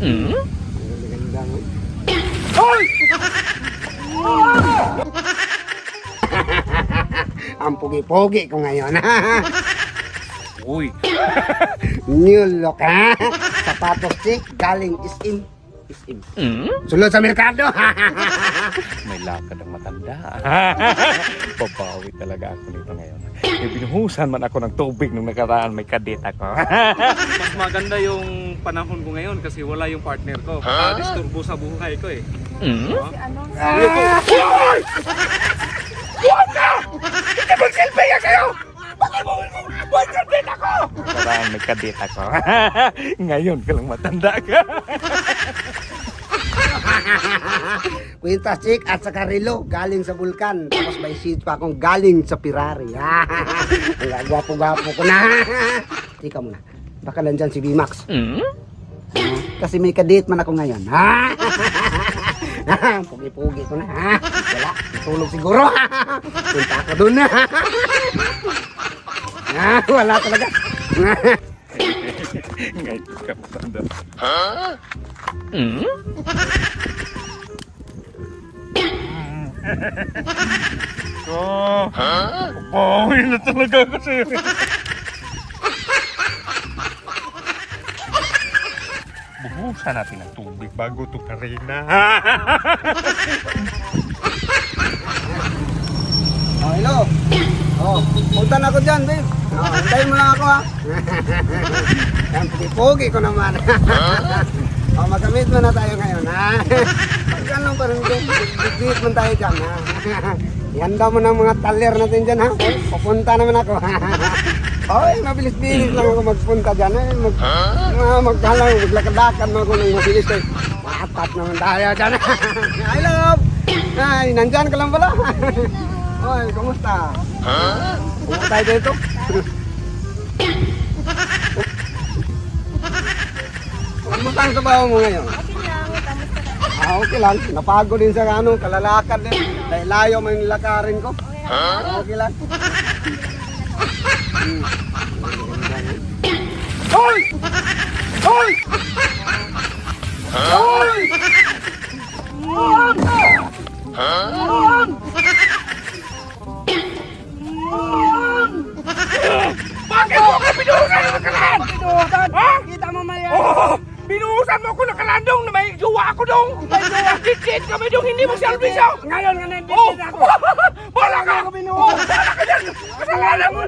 Hmm? Ganda mo. Hoy! Ang pugi-pogi ko ngayon. Uy. New look, ha? Sapatos chick, galing is-in. Is-in. Hmm? Sulod sa merkado. May lakad ang matanda. Babawi talaga ako nito ngayon. Binuhusan man ako ng tubig nung nakaraan, may kadit ako. Mas maganda yung panahon ko ngayon kasi wala yung partner ko. Disturbo sa buhay ko eh. Hmm? Hindi mo silbiya kayo! Bakit mo kadit ako? Nakaraan may kadit ako. Ngayon ka lang matanda ka. Kwintas chick at saka relo, galing sa bulkan. Tapos may seat pa akong galing sa Ferrari. Ang gwapo-gwapo ko na. Tika muna, baka nandyan si B-Max. Hmm? Kasi may kadate man ako ngayon. Ha? Pugi-pugi ko na. Ha? Wala, natulog siguro. Punta ako dun. Wala talaga. Ngayon ka matanda. Hmm? Babawi na talaga ako sa'yo. Buhusan natin ang tubig bago ito karina. Oh, hello. Oh, punta na ako dyan, babe. Oh, hintayin mo lang ako, ha. Yan, pugi ko naman. Oh, magamit mo na tayo ngayon, ha. Pagkano pa rin, bigit mo tayo dyan, ha. Ihanda mo ng mga taler natin dyan, ha. Pupunta naman ako. Oy, mabilis-bilis lang ako magpunta dyan, eh. Maglakad-lakad na ako ng mabilis, eh. Matat naman tayo dyan. Hi, love. Ay, nandyan ka lang pala. Oy, kumusta? Pumunta tayo dito. Kumusta ang trabaho mo ngayon? Okay lang. Napagod din sa kalalakad din. Dahil layo mo yung lakarin ko. Okay lang. Hoy! Hoy! Hoy! Bakit mo ka binuhusan ng nakalaan? Binuhusan? Ha? Kita mo mali. Oh! Binuhusan mo ako nakalandong na may jowa ako dong. May jowa. Dikit kami dong, hindi mo siya albisyo. Ngayon nga nandikit ako. Bala ka! Bala ka dyan! Kasalanan mo!